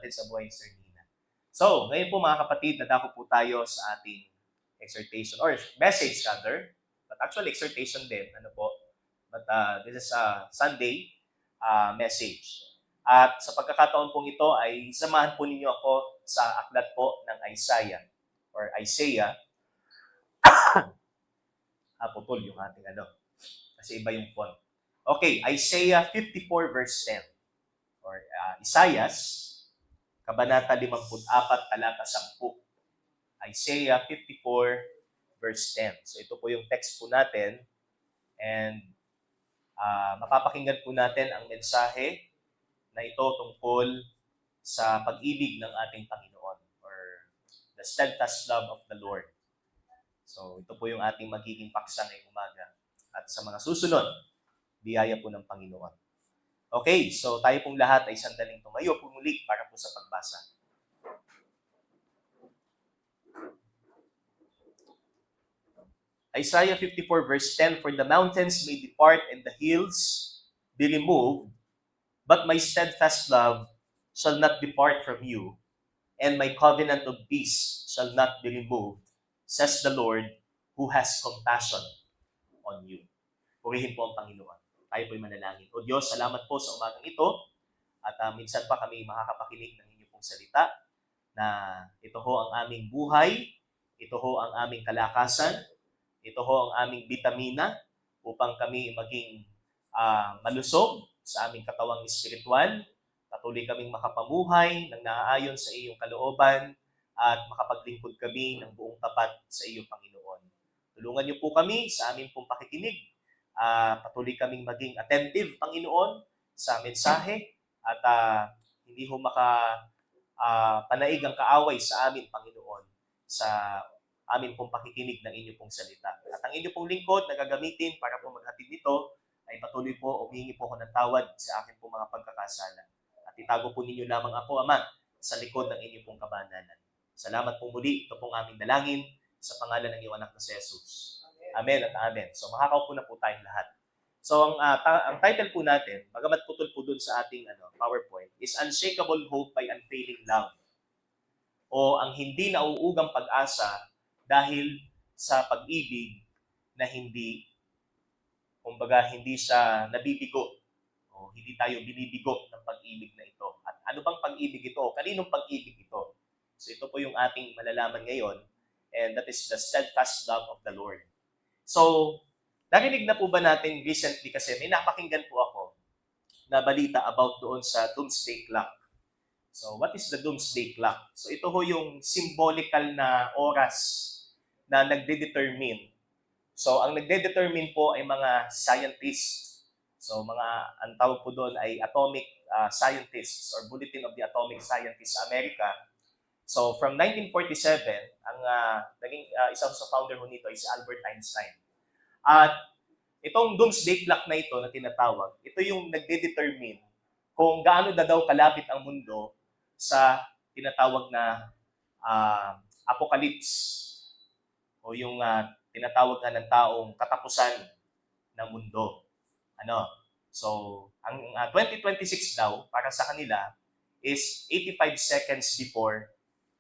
natin sa buhay ni Sir Nina. So, ngayon po mga kapatid, nadako po tayo sa ating exhortation, or message rather, but actually exhortation din, but this is a Sunday message. At sa pagkakataon pong ito ay samahan po ninyo ako sa aklat po ng Isaiah. Putol yung ating kasi iba yung font. Okay, Isaiah 54 verse 10. Or Isaias, Kabanata 54, talata 10. Isaiah 54 verse 10. So ito po yung text po natin. And mapapakinggan po natin ang mensahe na ito tungkol sa pag-ibig ng ating Panginoon, or the steadfast love of the Lord. So ito po yung ating magiging paksa ngayong umaga. At sa mga susunod, biyaya po ng Panginoon. Okay, so tayo pong lahat ay sandaling tumayo po muli para po sa pagbasa. Isaiah 54 verse 10, "For the mountains may depart and the hills be removed, but my steadfast love shall not depart from you, and my covenant of peace shall not be removed, says the Lord, who has compassion on you." Purihin po ang Panginoon. Tayo po'y manalangin. O Diyos, salamat po sa umagang ito, at minsan pa kami makakapakinig ng inyong pong salita, na ito ho ang aming buhay, ito ho ang aming kalakasan, ito ho ang aming bitamina upang kami maging malusog sa aming katawang espiritual. Patuloy kaming makapamuhay ng naaayon sa iyong kalooban at makapaglingkod kami ng buong tapat sa iyong Panginoon. Tulungan niyo po kami sa aming pong pakikinig. Patuloy kaming maging attentive, Panginoon, sa mensahe at hindi ho panaig ang kaaway sa amin, Panginoon, sa amin pong pakikinig ng inyo pong salita. At ang inyo pong lingkod na gagamitin para po maghatid nito ay patuloy po, humingi po ako ng tawad sa akin pong mga pagkakasala. At itago po ninyo lamang ako, Ama, sa likod ng inyo pong kabanalan. Salamat po muli. Ito pong aming dalangin sa pangalan ng iyong anak na si Jesus. Amen at amen. So makakaupo na po tayong lahat. So ang title po natin, bagamat putol po dun sa ating PowerPoint, is Unshakable Hope by Unfailing Love. O ang hindi nauugang pag-asa dahil sa pag-ibig na hindi siya nabibigo, o hindi tayo binibigo ng pag-ibig na ito. At ano bang pag-ibig ito? Kaninong pag-ibig ito? So ito po yung ating malalaman ngayon, and that is the steadfast love of the Lord. So, narinig na po ba natin recently, kasi may napakinggan po ako na balita about doon sa Doomsday Clock. So, what is the Doomsday Clock? So, ito ho yung symbolical na oras na nagde-determine. So, ang nagde-determine po ay mga scientists. So, ang tawag po doon ay atomic scientists, or Bulletin of the Atomic Scientists America. So, from 1947, ang naging isang sa founder ho nito is Albert Einstein. At itong Doomsday Clock na ito na tinatawag, ito yung nagde-determine kung gaano daw kalapit ang mundo sa tinatawag na apocalypse, o yung tinatawag na ng taong katapusan ng mundo. So, ang 2026 daw, para sa kanila, is 85 seconds before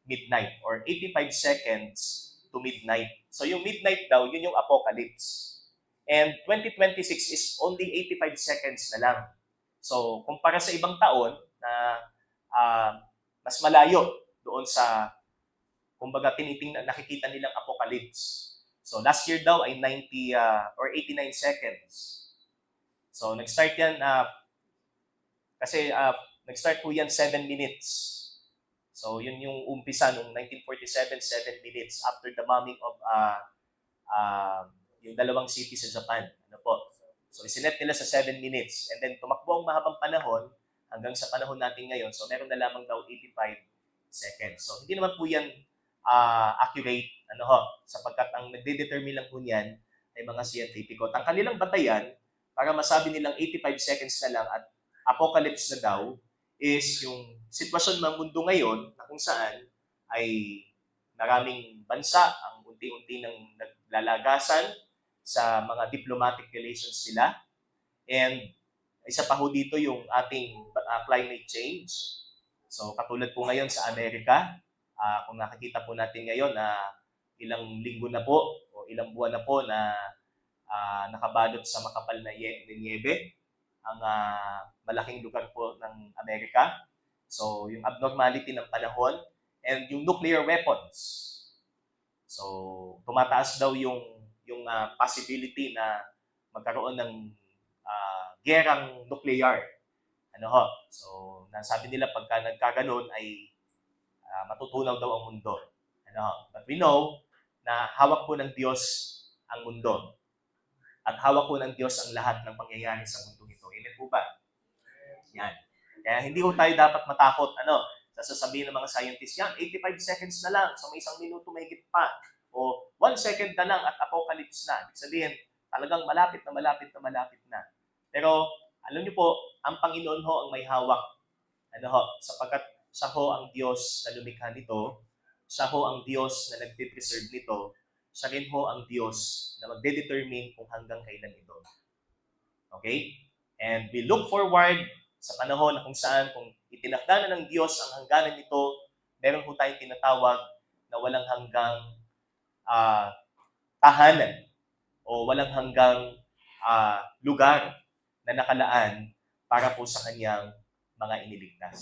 midnight, or 85 seconds to midnight. So yung midnight daw, yun yung apocalypse. And 2026 is only 85 seconds na lang. So kumpara sa ibang taon na mas malayo doon sa, kumbaga, nakikita nilang apocalypse. So last year daw ay 90 or 89 seconds. So nag-start yan, kasi nag-start po yan 7 minutes. So, yun yung umpisa noong 1947, 7 minutes after the bombing of yung dalawang cities sa Japan. So, isinet nila sa 7 minutes. And then, tumakbo ang mahabang panahon hanggang sa panahon natin ngayon. So, meron na lamang daw 85 seconds. So, hindi naman po yan accurate, sapagkat ang nagde-determine lang po niyan ay mga siyentipiko. At ang kanilang batayan, para masabi nilang 85 seconds na lang at apocalypse na daw, is yung sitwasyon ng mundo ngayon na kung saan ay maraming bansa ang unti-unti nang naglalagasan sa mga diplomatic relations nila. And isa pa ho dito yung ating climate change. So katulad po ngayon sa Amerika, kung nakikita po natin ngayon na ilang linggo na po o ilang buwan na po na nakabalot sa makapal na niebe ang malaking lugar po ng Amerika. So yung abnormality ng panahon and yung nuclear weapons. So tumataas daw yung possibility na magkaroon ng gerang nuclear. So nasabi nila pagka nagkaganon ay matutunaw daw ang mundo. But we know na hawak po ng Diyos ang mundo. At hawak po ng Diyos ang lahat ng pangyayari sa mundo ito. Amen po ba? Yan. Kaya hindi po tayo dapat matakot, sasabihin ng mga scientists, yan, 85 seconds na lang, so may 1 minuto mahigit pa. O 1 second na lang at apocalypse na. Ibig sabihin, talagang malapit na. Pero, alam niyo po, ang Panginoon ho ang may hawak. Sapagkat siya ho ang Diyos na lumikha nito, siya ho ang Diyos na nagpipreserve nito, siya rin ho ang Diyos na magde-determine kung hanggang kailan ito. Okay? And we look forward sa panahon na kung saan, kung itinakda na ng Diyos ang hangganan nito, meron po tayong tinatawag na walang hanggang tahanan o walang hanggang lugar na nakalaan para po sa kanyang mga iniligtas.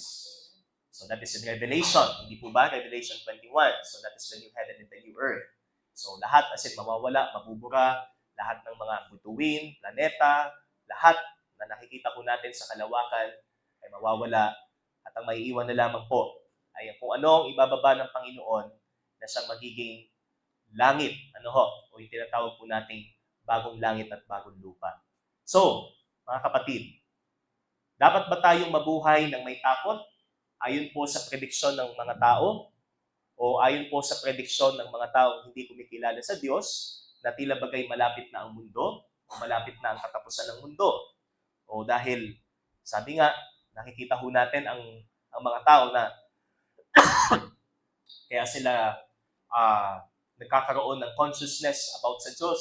So that is in Revelation. Hindi po ba? Revelation 21. So that is the new heaven and the new earth. So lahat as in mawawala, mabubura, lahat ng mga butuin, planeta, lahat na nakikita po natin sa kalawakan ay mawawala at ang maiiwan na lamang po ay kung ano ang ibababa ng Panginoon na siyang magiging langit, o yung tinatawag po nating bagong langit at bagong lupa. So, mga kapatid, dapat ba tayong mabuhay ng may takot ayon po sa prediksyon ng mga tao o ayon po sa prediksyon ng mga taong hindi kumikilala sa Diyos na tila bagay malapit na ang mundo o malapit na ang katapusan ng mundo? O dahil, sabi nga, nakikita ho natin ang mga tao na kaya sila nagkakaroon ng consciousness about sa Diyos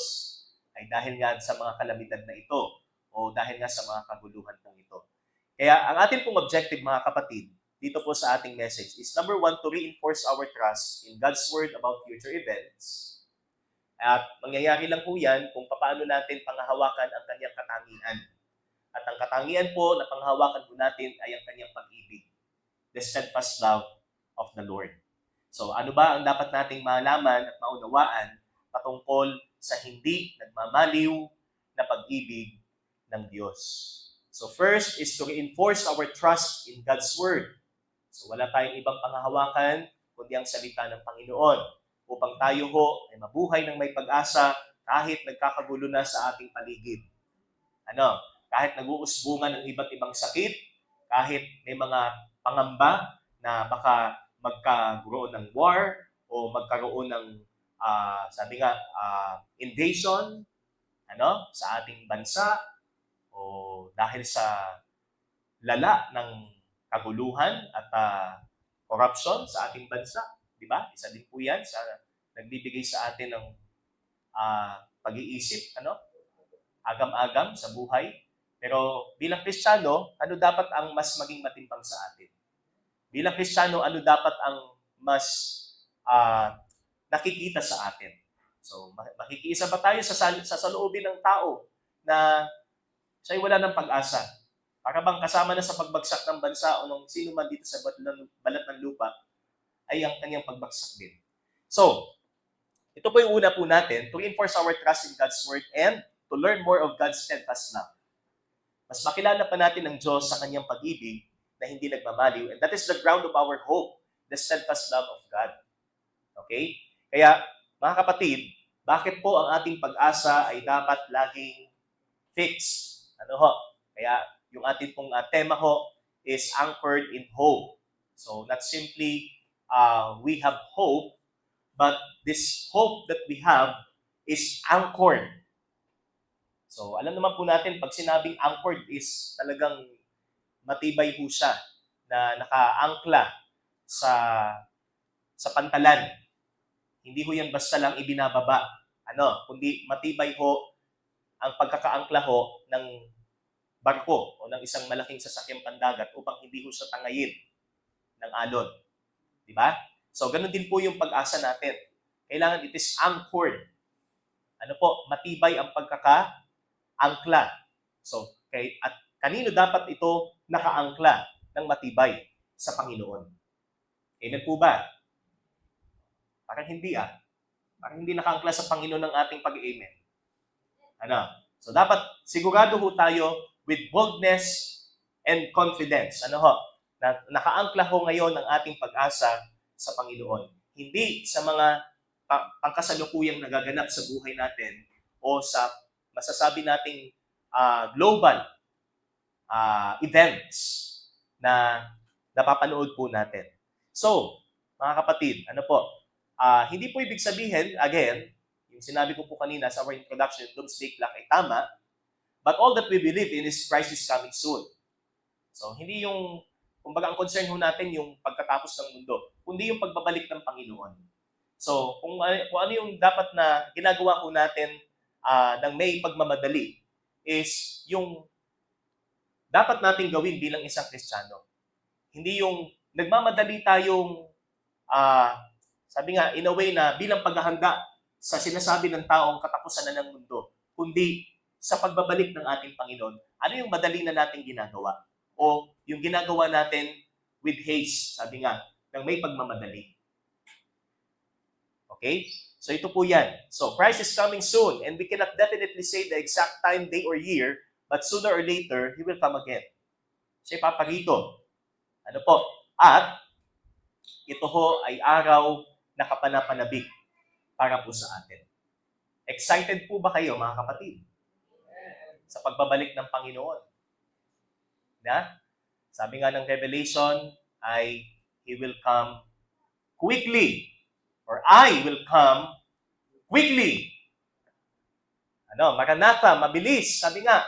ay dahil nga sa mga kalamidad na ito o dahil nga sa mga kaguluhan ng ito. Kaya ang ating pong objective, mga kapatid, dito po sa ating message is number 1, to reinforce our trust in God's Word about future events. At mangyayari lang po yan kung paano natin panghahawakan ang kanyang katangian. At ang katangian po na panghahawakan po natin ay ang kanyang pag-ibig, the steadfast love of the Lord. So ano ba ang dapat nating malaman at maunawaan patungkol sa hindi nagmamaliw na pag-ibig ng Diyos? So first is to reinforce our trust in God's Word. So wala tayong ibang panghahawakan kundi ang salita ng Panginoon upang tayo ho ay mabuhay ng may pag-asa kahit nagkakagulo na sa ating paligid. Kahit nag-uusbungan ng iba't ibang sakit, kahit may mga pangamba na baka magkaroon ng war o magkaroon ng invasion sa ating bansa o dahil sa lala ng kaguluhan at corruption sa ating bansa, di ba? Isa din po 'yan sa nagbibigay sa atin ng pag-iisip, agam-agam sa buhay. Pero bilang Kristiyano, ano dapat ang mas maging matimbang sa atin? Bilang Kristiyano, ano dapat ang mas nakikita sa atin? So, makikiisa ba tayo sa saloobin ng tao na siya'y wala ng pag-asa? Para bang kasama na sa pagbagsak ng bansa o ng sino man dito sa balat ng lupa ay ang kanyang pagbagsak din. So, ito po yung una po natin, to reinforce our trust in God's Word and to learn more of God's steadfast love. Mas makilala pa natin ang Diyos sa kanyang pag-ibig na hindi nagmamaliw. And that is the ground of our hope, the steadfast love of God. Okay? Kaya, mga kapatid, bakit po ang ating pag-asa ay dapat laging fixed? Kaya, yung ating pong tema ho is anchored in hope. So, not simply we have hope, but this hope that we have is anchored. So, alam naman po natin, pag sinabing anchored is talagang matibay po siya na nakaangkla sa pantalan. Hindi ho yan basta lang ibinababa. Kundi matibay ho ang pagkakaangkla ho ng barko o ng isang malaking sasakyang pandagat upang hindi ho siya tangayin ng alon. Di ba? So, ganun din po yung pag-asa natin. Kailangan it is anchored. Ano po? Matibay ang pagkaka-angkla. So, at kanino dapat ito nakaangkla ng matibay? Sa Panginoon. Amen po ba? Parang hindi Parang hindi nakaangkla sa Panginoon ng ating pag-amen. Ano? So, dapat sigurado ho tayo with boldness and confidence. Ano ho? Nakaangkla ho ngayon ang ating pag-asa sa Panginoon. Hindi sa mga pangkasalukuyang nagaganap sa buhay natin o sa masasabi nating global events na napapanood po natin. So, mga kapatid, ano po, hindi po ibig sabihin, again, yung sinabi ko po kanina sa our introduction, doomsday clock ay tama, but all that we believe in is Christ is coming soon. So, hindi yung, kumbaga ang concern ho natin yung pagkatapos ng mundo, kundi yung pagbabalik ng Panginoon. So, kung ano yung dapat na ginagawa ko natin ng may pagmamadali is yung dapat natin gawin bilang isang Kristiyano. Hindi yung nagmamadali tayong, sabi nga, in a way na bilang paghahanda sa sinasabi ng taong katapusan na ng mundo, kundi sa pagbabalik ng ating Panginoon, ano yung madali na nating ginagawa? O yung ginagawa natin with haste, sabi nga, ng may pagmamadali. Okay? So ito po yan. So Christ is coming soon and we cannot definitely say the exact time, day, or year, but sooner or later, He will come again. Siya paparito. Ano po? At ito ho ay araw na kapanapanabik para po sa atin. Excited po ba kayo, mga kapatid? Sa pagbabalik ng Panginoon. Na? Sabi nga ng Revelation ay He will come quickly. Or I will come quickly. Ano? Maranatha, mabilis. Sabi nga,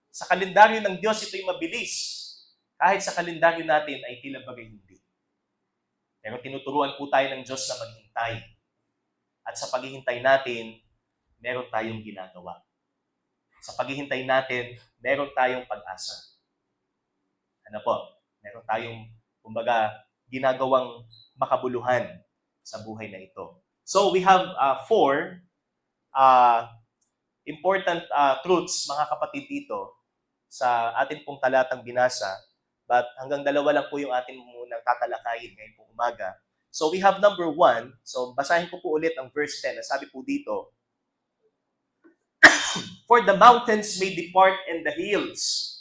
sa kalendaryo ng Diyos, ito'y mabilis. Kahit sa kalendaryo natin ay tila bagay hindi. Pero tinuturuan po tayo ng Diyos na maghintay. At sa paghihintay natin, meron tayong ginagawa. Sa paghihintay natin, meron tayong pag-asa. Ano po? Meron tayong, kumbaga, ginagawang makabuluhan sa buhay na ito. So, we have 4 important truths, mga kapatid, dito sa atin pong talatang binasa. But hanggang 2 lang po yung atin munang tatalakayin ngayon pong umaga. So we have number 1. So basahin ko po ulit ang verse 10. Sabi po dito, For the mountains may depart and the hills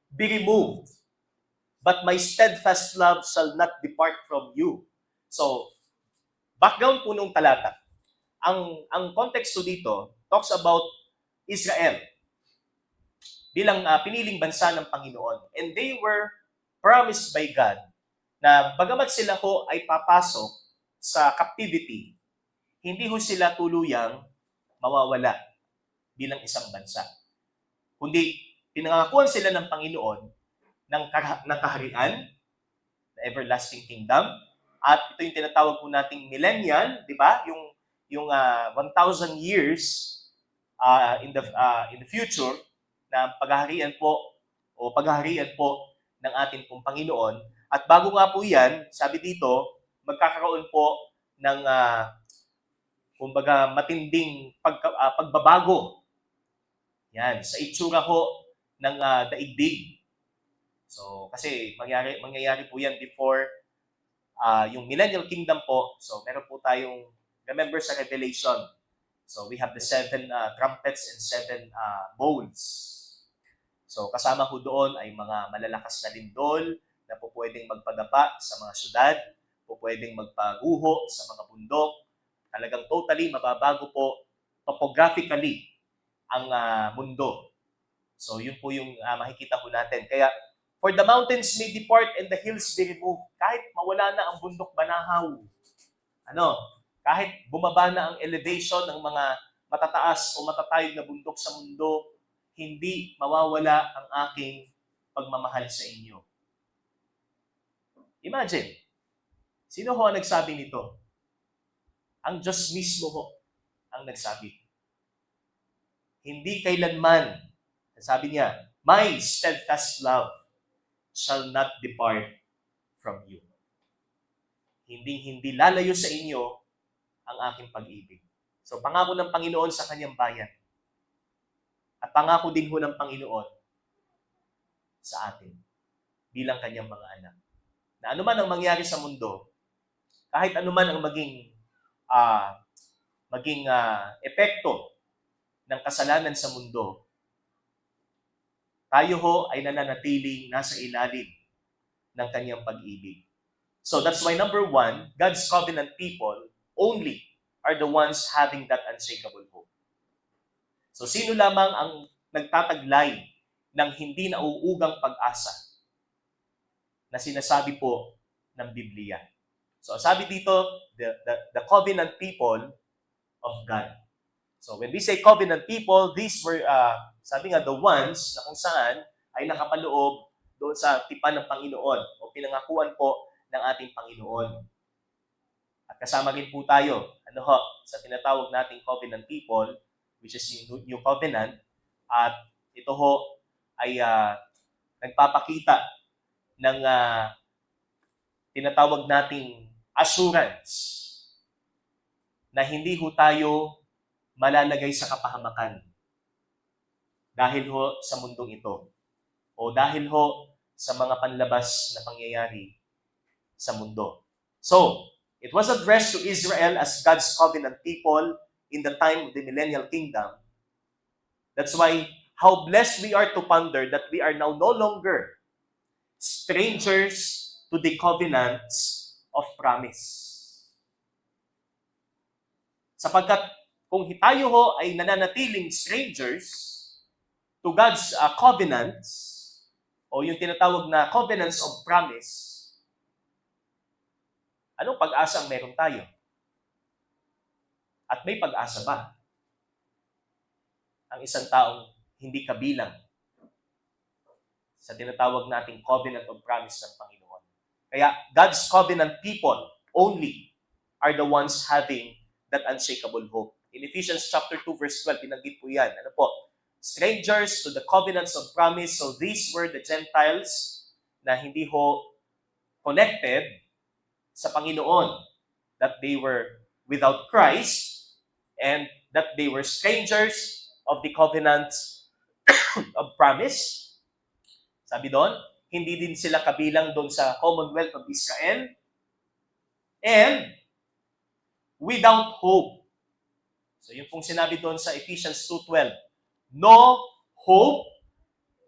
be removed, but my steadfast love shall not depart from you. So, background po nung talata. Ang konteksto dito talks about Israel bilang piniling bansa ng Panginoon. And they were promised by God na bagamat sila ho ay papasok sa captivity, hindi ho sila tuluyang mawawala bilang isang bansa. Kundi pinangakuan sila ng Panginoon ng kaharian, the everlasting kingdom, at ito yung tinatawag po nating millennial, di ba? Yung 1,000 years in the future na paghaharian po ng ating pong Panginoon. At bago nga po yan, sabi dito, magkakaroon po ng kumbaga matinding pagbabago. Yan, sa itsura ho ng daigdig. So, kasi mangyayari po yan before yung millennial kingdom po. So, meron po tayong, remember sa Revelation, so we have the 7 trumpets and 7 bowls. So kasama ho doon ay mga malalakas na lindol na po pwedeng magpadapa sa mga syudad, po pwedeng magpaguho sa mga bundok. Talagang totally mababago po topographically ang mundo. So yun po yung makikita ho natin. Kaya, for the mountains may depart and the hills be removed. Kahit mawala na ang bundok banahaw, kahit bumaba na ang elevation ng mga matataas o matatayog na bundok sa mundo, hindi mawawala ang aking pagmamahal sa inyo. Imagine, sino ho ang nagsabi nito? Ang Diyos mismo ho ang nagsabi. Hindi kailanman, sabi niya, my steadfast love shall not depart from you. Hindi lalayo sa inyo ang aking pag-ibig. So, pangako ng Panginoon sa kanyang bayan. At pangako din ho ng Panginoon sa atin bilang kanyang mga anak. Na anuman ang mangyari sa mundo, kahit anuman ang maging epekto ng kasalanan sa mundo, tayo ho ay nananatiling nasa ilalim ng kanyang pag-ibig. So that's why number 1, God's covenant people only are the ones having that unshakable hope. So sino lamang ang nagtataglay ng hindi nauugang pag-asa na sinasabi po ng Biblia? So sabi dito, the covenant people of God. So when we say covenant people, these were, sabi nga, the ones na kung saan ay nakapaloob doon sa tipan ng Panginoon o pinangakuan po ng ating Panginoon. At kasama rin po tayo, sa tinatawag nating covenant people, which is yung New Covenant, at ito ho ay nagpapakita ng tinatawag nating assurance na hindi ho tayo malalagay sa kapahamakan dahil ho sa mundong ito o dahil ho sa mga panlabas na pangyayari sa mundo. So, it was addressed to Israel as God's covenant people in the time of the millennial kingdom. That's why how blessed we are to ponder that we are now no longer strangers to the covenants of promise. Sapagkat kung tayo ho ay nananatiling strangers to God's covenants o yung tinatawag na covenants of promise, anong pag-asa ang meron tayo? At may pag-asa ba ang isang taong hindi kabilang sa tinatawag nating covenant of promise ng Panginoon? Kaya God's covenant people only are the ones having that unshakable hope. In Ephesians chapter 2 verse 12, binanggit po yan. Ano po? Strangers to the covenants of promise. So these were the Gentiles na hindi ho connected sa Panginoon, that they were without Christ and that they were strangers of the covenants of promise. Sabi doon, hindi din sila kabilang doon sa Commonwealth of Israel and without hope. So yung pong sinabi doon sa Ephesians 2:12, no hope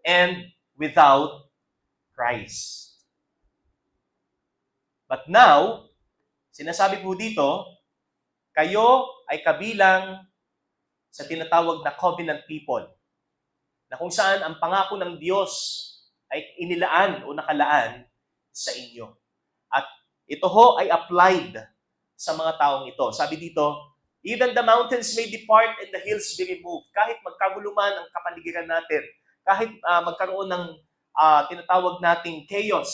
and without Christ. But now, sinasabi po dito, kayo ay kabilang sa tinatawag na covenant people, na kung saan ang pangako ng Diyos ay inilaan o nakalaan sa inyo. At ito ho ay applied sa mga taong ito. Sabi dito, even the mountains may depart and the hills be removed. Kahit magkaguluman ang kapaligiran natin, kahit magkaroon ng tinatawag nating chaos,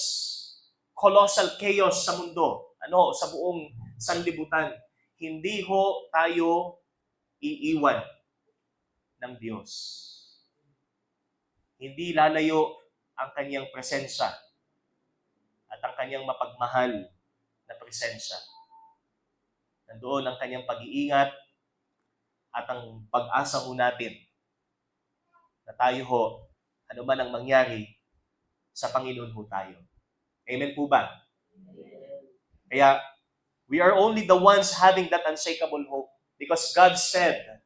colossal chaos sa mundo, sa buong sanlibutan, hindi ho tayo iiwan ng Diyos. Hindi lalayo ang kanyang presensya at ang kanyang mapagmahal na presensya. Nandoon ang kanyang pag-iingat at ang pag-asa ho natin na tayo ho, ano man ang mangyari, sa Panginoon ho tayo. Amen po ba? Kaya, we are only the ones having that unshakable hope because God said,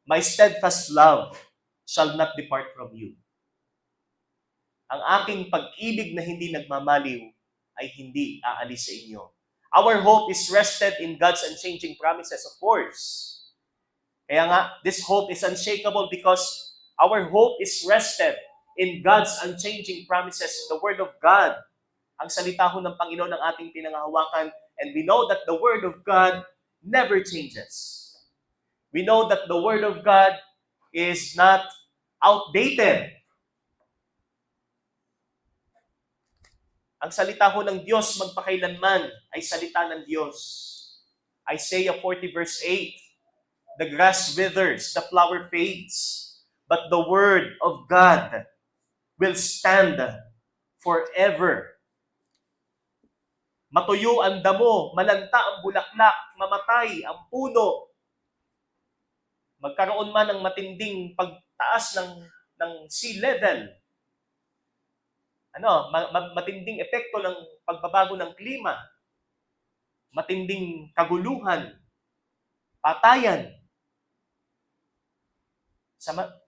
my steadfast love shall not depart from you. Ang aking pag-ibig na hindi nagmamaliw ay hindi aalis sa inyo. Our hope is rested in God's unchanging promises, of course. Kaya nga, this hope is unshakable because our hope is rested in God's unchanging promises, the Word of God. Ang salita ho ng Panginoon ang ating pinangahawakan, and we know that the Word of God never changes. We know that the Word of God is not outdated. Ang salita ho ng Diyos magpakailanman ay salita ng Diyos. Isaiah 40 verse 8, the grass withers, the flower fades, but the Word of God will stand forever. matuyo ang damo, malanta ang bulaklak, mamatay ang puno, magkaroon man ng matinding pagtaas ng sea level, matinding epekto ng pagbabago ng klima, matinding kaguluhan, patayan.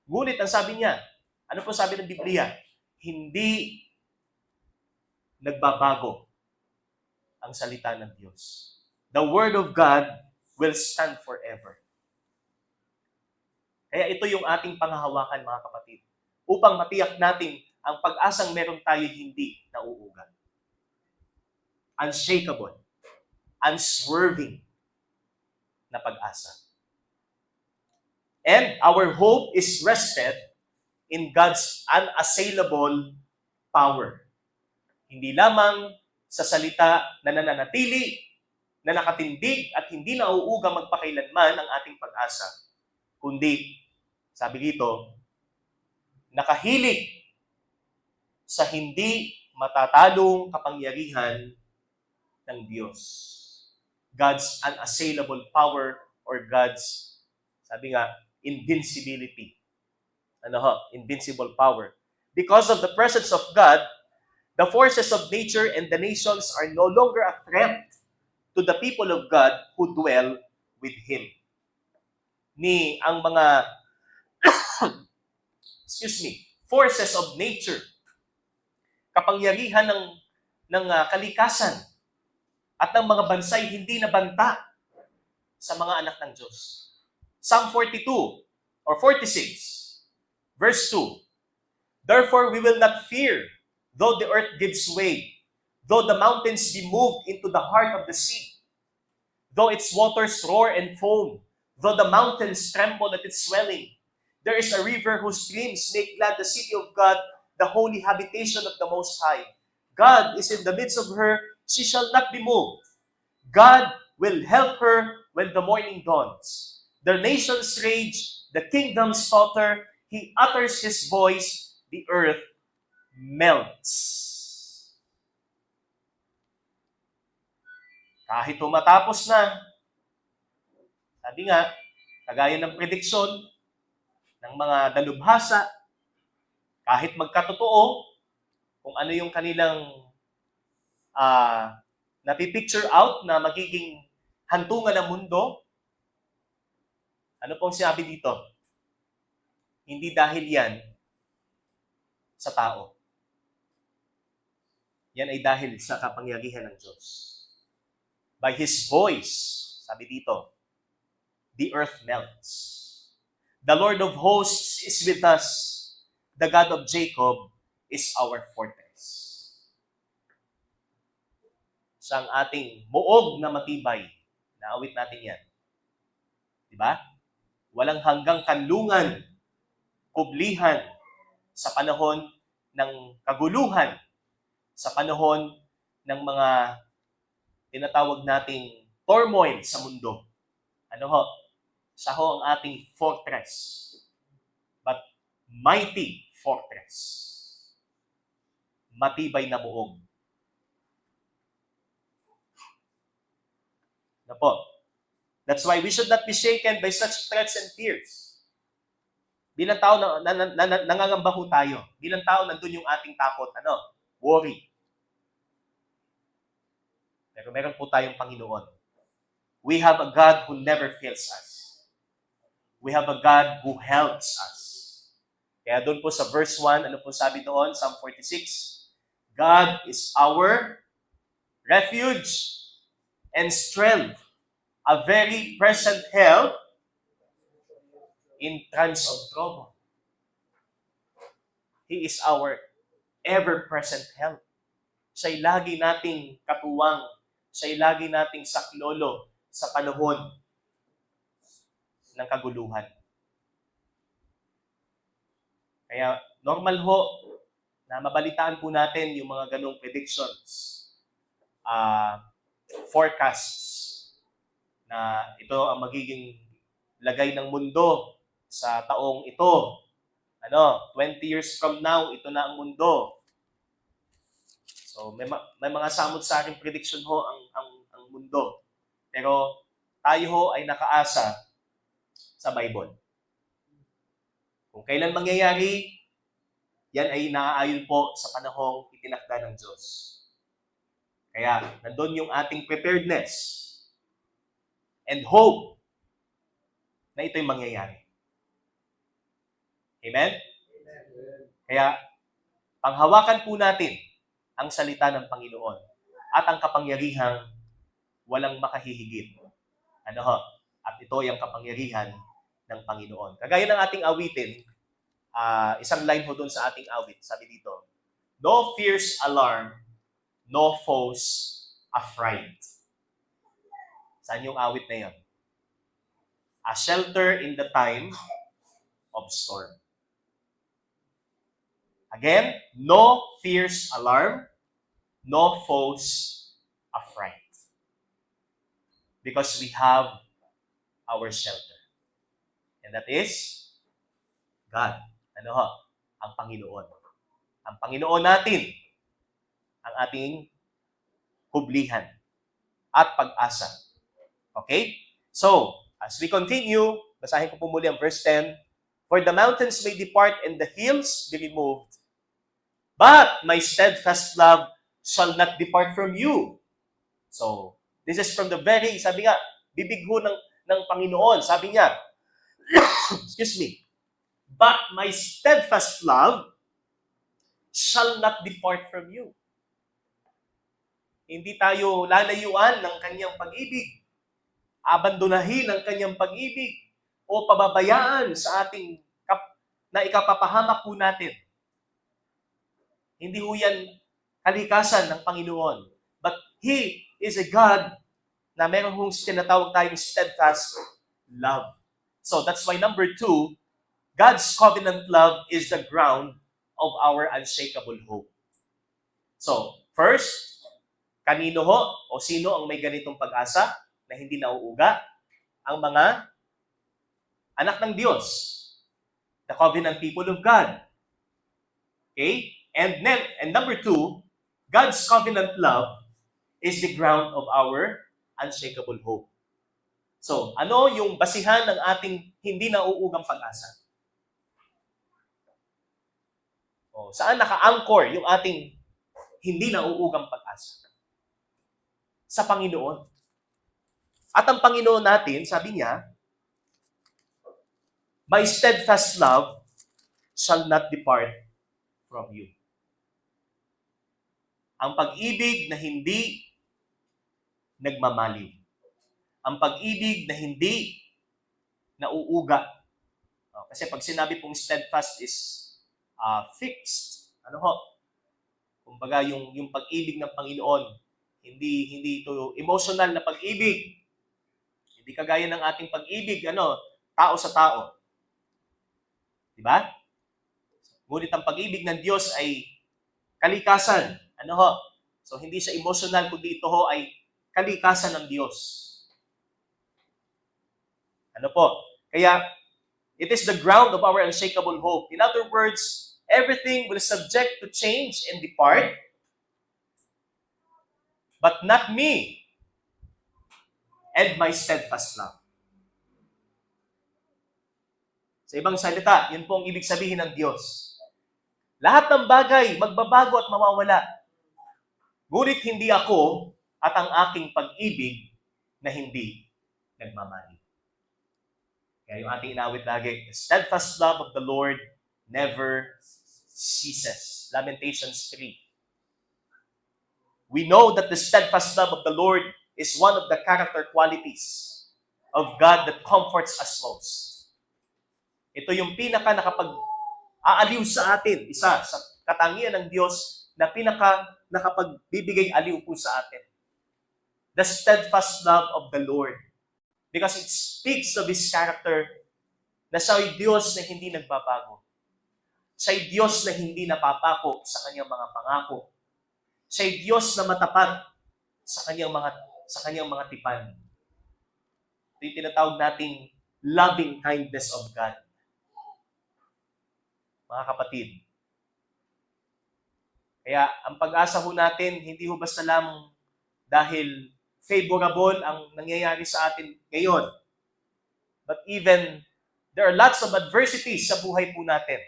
Ngunit ang sabi niya, ano po sabi ng Biblia? Hindi nagbabago ang salita ng Diyos. The Word of God will stand forever. Kaya ito yung ating panghahawakan, mga kapatid, upang matiyak natin ang pag-asang meron tayo hindi nauugat. Unshakable, unswerving na pag-asa. And our hope is rested in God's unassailable power. Hindi lamang sa salita na nananatili, na nakatindig at hindi nauuga magpakailanman ang ating pag-asa, kundi, sabi dito, nakahilig sa hindi matatalong kapangyarihan ng Diyos. God's unassailable power or God's, sabi nga, invincibility. Invincible power. Because of the presence of God, the forces of nature and the nations are no longer a threat to the people of God who dwell with Him. Ang mga forces of nature, kapangyarihan ng kalikasan at ng mga bansay hindi nabanta sa mga anak ng Diyos. Psalm 42 or 46, verse 2. Therefore we will not fear, though the earth gives way, though the mountains be moved into the heart of the sea, though its waters roar and foam, though the mountains tremble at its swelling. There is a river whose streams make glad the city of God, the holy habitation of the Most High. God is in the midst of her, she shall not be moved. God will help her when the morning dawns. The nations rage, the kingdoms totter, He utters His voice, the earth melts. Kahit tumatapos na, sabi nga, kagaya ng prediksyon ng mga dalubhasa, kahit magkatotoo kung ano yung kanilang napipicture out na magiging hantungan ng mundo, ano pong sinabi dito? Hindi dahil yan sa tao. Yan ay dahil sa kapangyarihan ng Diyos. By His voice, sabi dito, the earth melts. The Lord of hosts is with us. The God of Jacob is our fortress. Siya ang ating muog na matibay. Naawit natin yan. Diba? Walang hanggang kanlungan, kublihan sa panahon ng kaguluhan, sa panahon ng mga tinatawag nating turmoil sa mundo. Siya ho ang ating fortress. But mighty fortress. Matibay na buog. That's why we should not be shaken by such threats and fears. Bilang tao, nangangamba ho tayo. Bilang tao, nandun yung ating takot. Worry. Pero meron po tayong Panginoon. We have a God who never fails us. We have a God who helps us. Kaya doon po sa verse 1, ano po sabi doon? Psalm 46, God is our refuge and strength, a very present help in times of trouble. He is our ever-present help. Siya'y lagi nating katuwang. Siya'y lagi nating saklolo sa panahon ng kaguluhan. Kaya normal ho na mabalitaan po natin yung mga ganong predictions, forecasts, na ito ang magiging lagay ng mundo sa taong ito. 20 years from now, ito na ang mundo. So may mga samot-saring prediction ho ang mundo. Pero tayo ho ay nakaasa sa Bible. Kung kailan mangyayari, yan ay naaayon po sa panahong itinakda ng Diyos. Kaya nandun yung ating preparedness and hope na ito'y mangyayari. Amen? Kaya panghawakan po natin ang salita ng Panginoon at ang kapangyarihang walang makahihigit. Ano ho? At ito ay ang kapangyarihan ng Panginoon. Kagaya ng ating awitin, isang line ho doon sa ating awit. Sabi dito, no fierce alarm, no foes affright. Saan yung awit na yun? A shelter in the time of storm. Again, no fierce alarm, no foes affright. Because we have our shelter. And that is God. Ano ho? Ang Panginoon. Ang Panginoon natin, ang ating kublihan at pag-asa. Okay? So, as we continue, basahin ko po muli ang verse 10. For the mountains may depart and the hills be removed, but my steadfast love shall not depart from you. So, this is from the very, sabi nga, bibig ho ng Panginoon. Sabi niya, excuse me, but my steadfast love shall not depart from you. Hindi tayo lalayuan ng kanyang pag-ibig, abandonahin ang kanyang pag-ibig, o pababayaan sa ating na ikapapahamak po natin. Hindi ho yan kalikasan ng Panginoon. But He is a God na meron hong tinatawag tayong steadfast love. So that's why number 2, God's covenant love is the ground of our unshakable hope. So, first, kanino ho o sino ang may ganitong pag-asa na hindi nauuga? Ang mga anak ng Diyos. The covenant people of God. Okay? And number 2, God's covenant love is the ground of our unshakable hope. So, ano yung basihan ng ating hindi nauugang pag-asa? O, saan naka-anchor yung ating hindi nauugang pag-asa? Sa Panginoon. At ang Panginoon natin, sabi niya, my steadfast love shall not depart from you. Ang pag-ibig na hindi nagmamaliw. Ang pag-ibig na hindi nauuga. Kasi pag sinabi pong steadfast is fixed. Ano ho? Kumbaga yung pag-ibig ng Panginoon, hindi ito emotional na pag-ibig. Hindi kagaya ng ating pag-ibig, tao sa tao. Diba? Ngunit ang pag-ibig ng Diyos ay kalikasan. Ano ho? So, hindi siya emotional, kundi ito ho ay kalikasan ng Diyos. Ano po? Kaya, it is the ground of our unshakable hope. In other words, everything will subject to change and depart, but not me and my steadfast love. Sa ibang salita, yun po ang ibig sabihin ng Diyos. Lahat ng bagay magbabago at mawawala. Ngunit hindi ako at ang aking pag-ibig na hindi nagmamali. Kaya yung ating inawit lagi, the steadfast love of the Lord never ceases. Lamentations 3. We know that the steadfast love of the Lord is one of the character qualities of God that comforts us most. Ito yung pinaka nakapag-aaliw sa atin, isa sa katangian ng Diyos na pinaka nakapagbibigay aliw po sa atin. The steadfast love of the Lord. Because it speaks of His character na siya ay Diyos na hindi nagbabago. Siya ay Diyos na hindi napapako sa kanyang mga pangako. Siya ay Diyos na matapat sa kanyang mga tipan. Ito yung tinatawag nating loving kindness of God. Mga kapatid, Kaya ang pag-asa ho natin, hindi ho basta lamang dahil favorable ang nangyayari sa atin ngayon. But even, there are lots of adversities sa buhay po natin.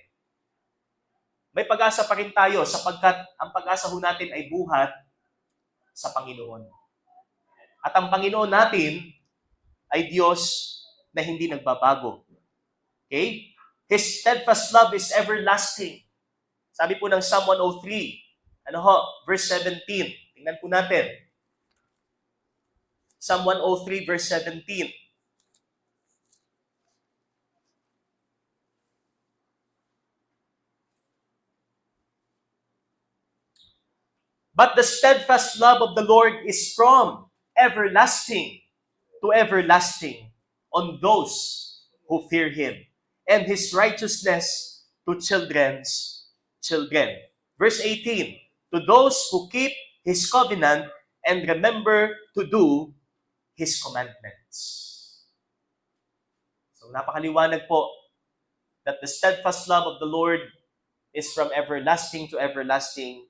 May pag-asa pa rin tayo sapagkat ang pag-asa ho natin ay buhat sa Panginoon. At ang Panginoon natin ay Diyos na hindi nagbabago. Okay? His steadfast love is everlasting. Sabi po ng Psalm 103, verse 17. Tingnan po natin. Psalm 103, verse 17. But the steadfast love of the Lord is from everlasting to everlasting on those who fear Him, and His righteousness to children's children. Verse 18, to those who keep His covenant and remember to do His commandments. So napakaliwanag po that the steadfast love of the Lord is from everlasting to everlasting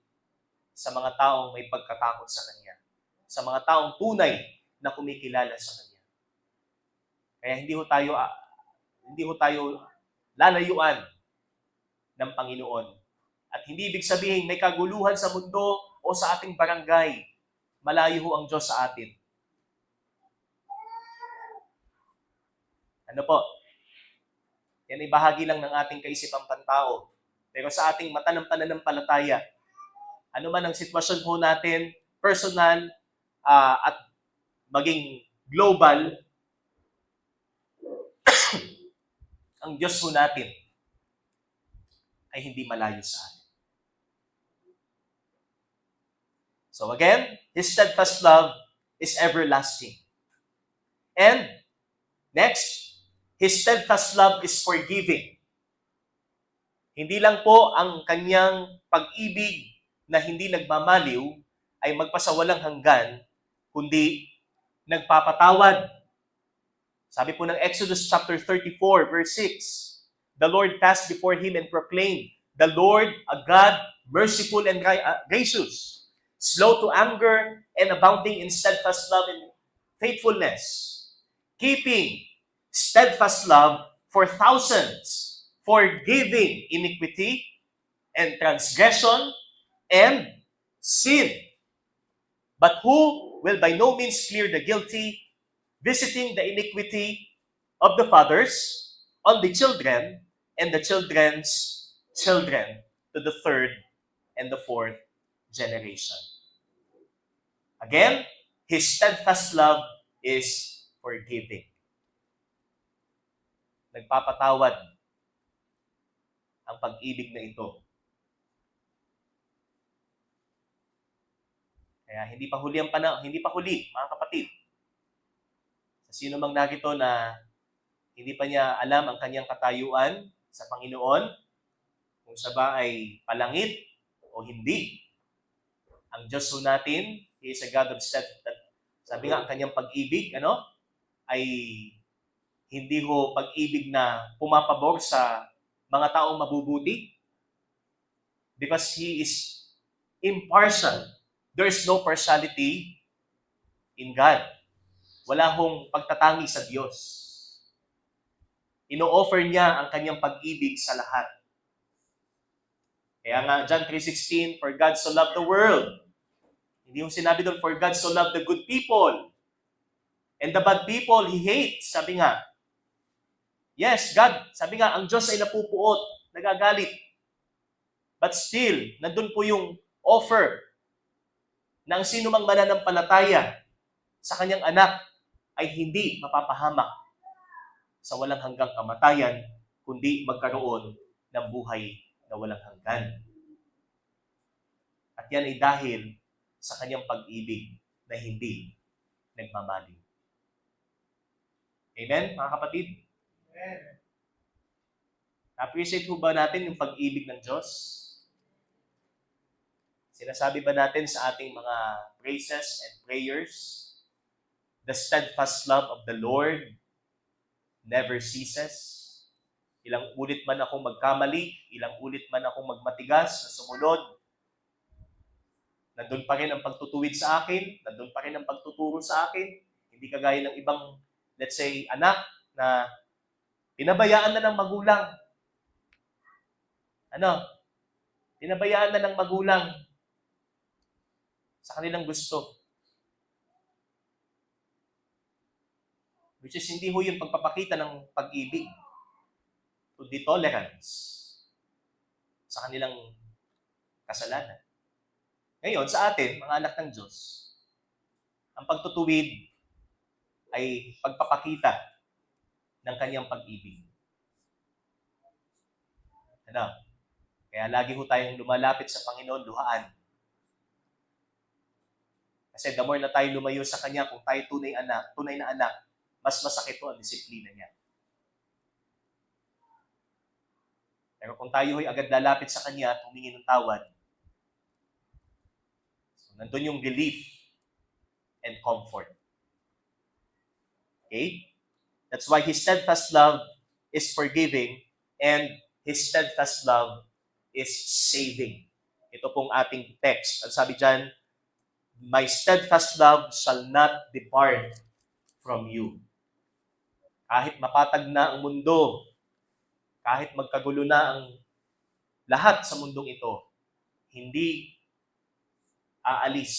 sa mga taong may pagkatakot sa Kanya, sa mga taong tunay na kumikilala sa Kanya. Kaya hindi ho tayo lalayuan ng Panginoon. At hindi ibig sabihin may kaguluhan sa mundo o sa ating barangay. Malayo ho ang Diyos sa atin. Ano po? Yan ay bahagi lang ng ating kaisipang pantao. Pero sa ating mata ng pananampalataya, ano man ang sitwasyon po natin, personal at maging global, ang Diyos po natin ay hindi malayo sa atin. So again, His steadfast love is everlasting. And next, His steadfast love is forgiving. Hindi lang po ang kanyang pag-ibig na hindi nagmamaliw ay magpasawalang hanggan, kundi nagpapatawad. Sabi po ng Exodus chapter 34, verse 6, the Lord passed before him and proclaimed, the Lord, a God, merciful and gracious, slow to anger and abounding in steadfast love and faithfulness, keeping steadfast love for thousands, forgiving iniquity and transgression and sin, but who will by no means clear the guilty, visiting the iniquity of the fathers on the children and the children's children to the third and the fourth generation. Again, His steadfast love is forgiving. Nagpapatawad ang pag-ibig na ito. Kaya hindi pa huli, mga kapatid. Sa sino mang narito na hindi pa niya alam ang kanyang katayuan sa Panginoon, kung siya ba ay palangit o hindi. Ang Diyos ho natin, He is a God of steadfast. Sabi nga, ang kanyang pag-ibig, ay hindi ho pag-ibig na pumapabor sa mga taong mabubuti. Because He is impartial. There is no partiality in God. Wala hong pagtatangi sa Diyos. Ino-offer niya ang kanyang pag-ibig sa lahat. Kaya nga, John 3:16, for God so loved the world. Hindi yung sinabi doon, for God so loved the good people. And the bad people, He hates. Sabi nga, yes, God, sabi nga, ang Diyos ay napupuot, nagagalit. But still, nandun po yung offer na ang sino mang mananampalataya sa kanyang anak ay hindi mapapahamak sa walang hanggang kamatayan, kundi magkaroon ng buhay na walang hanggan. At yan ay dahil sa kanyang pag-ibig na hindi nagmamaliw. Amen, mga kapatid? Amen. Appreciate ho ba natin yung pag-ibig ng Diyos? Sinasabi ba natin sa ating mga praises and prayers, the steadfast love of the Lord never ceases? Ilang ulit man akong magkamali, ilang ulit man akong magmatigas na sumunod Nandun pa rin ang pagtutuwid sa akin, nandun pa rin ang pagtuturo sa akin, hindi kagaya ng ibang, let's say, anak na pinabayaan na ng magulang. Pinabayaan na ng magulang sa kanilang gusto. Which is hindi ho yung pagpapakita ng pag-ibig, kundi tolerance sa kanilang kasalanan. Ngayon, sa atin, mga anak ng Diyos, ang pagtutuwid ay pagpapakita ng kanyang pag-ibig. Kaya lagi ho tayong lumalapit sa Panginoon, luhaan. Kasi the more na tayo lumayo sa Kanya, kung tayo tunay na anak, mas masakit ho ang disiplina niya. Pero kung tayo ay agad lalapit sa Kanya at humingi ng tawad, so nandun yung relief and comfort. Okay? That's why His steadfast love is forgiving and His steadfast love is saving. Ito pong ating text. Ang sabi dyan, my steadfast love shall not depart from you. Kahit mapatag na ang mundo, kahit magkagulo na ang lahat sa mundong ito, hindi aalis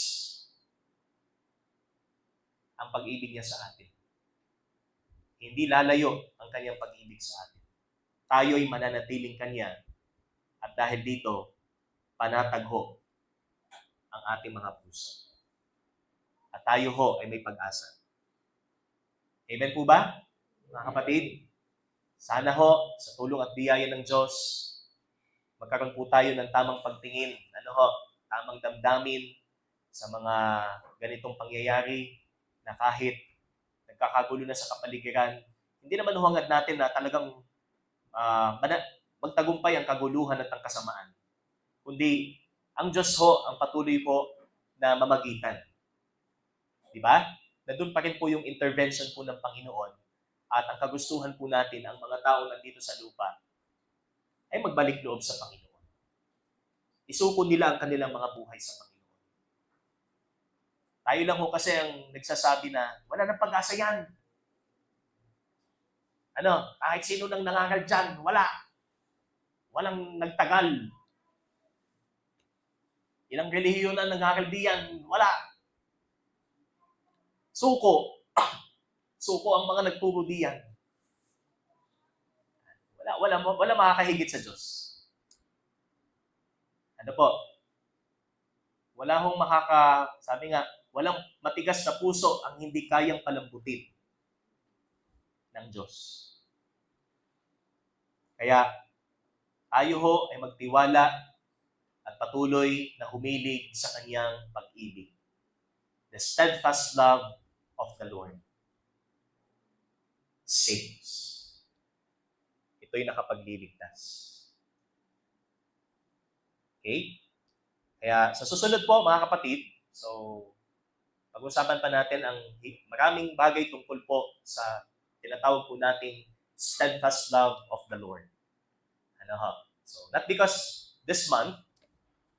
ang pag-ibig niya sa atin. Hindi lalayo ang kanyang pag-ibig sa atin. Tayo'y mananatiling kanya at dahil dito, panatag ho ang ating mga puso. At tayo ho ay may pag-asa. Amen po ba, mga kapatid? Sana ho, sa tulong at biyaya ng Diyos, magkaroon po tayo ng tamang pagtingin, tamang damdamin sa mga ganitong pangyayari na kahit nagkakagulo na sa kapaligiran, hindi naman huhangad natin na talagang magtagumpay ang kaguluhan at ang kasamaan. Kundi, ang Diyos ho ang patuloy po na mamagitan. Diba? Nandun pa rin po yung intervention po ng Panginoon at ang kagustuhan po natin, ang mga tao nandito sa lupa, ay magbalik loob sa Panginoon. Isuko nila ang kanilang mga buhay sa Panginoon. Tayo lang ho kasi ang nagsasabi na, wala nang pag-asa yan. Kahit sino nang nangangal dyan, wala. Walang nagtagal. Ilang relihiyon na nangangal diyan, wala. Suko. Suko ang mga nagturo diyan. Wala makakahigit sa Diyos. Wala hong sabi nga, walang matigas na puso ang hindi kayang palambutin ng Diyos. Kaya, tayo ho ay magtiwala at patuloy na humilig sa kanyang pag-ibig. The steadfast love of the Lord saves. Ito'y nakapagliligtas. Okay? Kaya sa susunod po, mga kapatid, so pag-usapan pa natin ang maraming bagay tungkol po sa tinatawag po nating steadfast love of the Lord. So, not because this month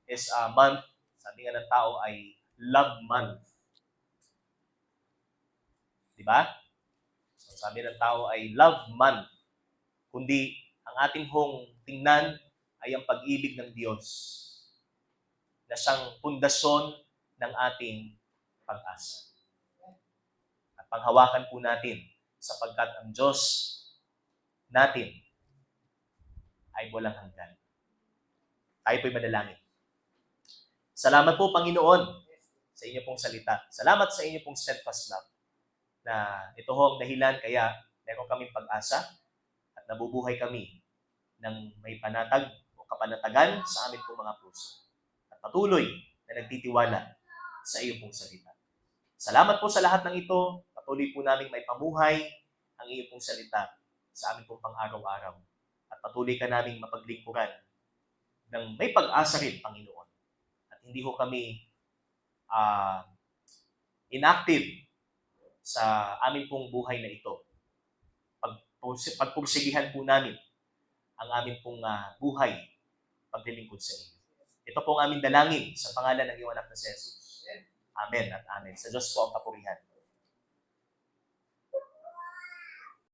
is a month, sabi nga ng tao ay love month. Diba? So, sabi ng tao ay love month. Kundi, ang ating hong tingnan ay ang pag-ibig ng Diyos na siyang pundasyon ng ating pag-asa. At panghawakan po natin sapagkat ang Diyos natin ay walang hanggan. Tayo po'y manalangin. Salamat po, Panginoon, sa inyo pong salita. Salamat sa inyo pong steadfast love na ito ho ang dahilan kaya meron kaming pag-asa at nabubuhay kami ng may panatag o kapanatagan sa amin pong mga puso. At patuloy na nagtitiwala sa iyo pong salita. Salamat po sa lahat ng ito. Patuloy po namin may pamuhay ang iyo pong salita sa amin pong pang-araw-araw. At patuloy ka naming mapaglingkuran ng may pag-asa rin, Panginoon. At hindi ho kami inactive sa amin pong buhay na ito. Pagpursigihan po namin ang amin pong buhay paglilingkod sa iyo. Ito po ang aming dalangin sa pangalan ng iyong anak na si Jesus. Amen at amen. Sa Diyos po ang kapurihan.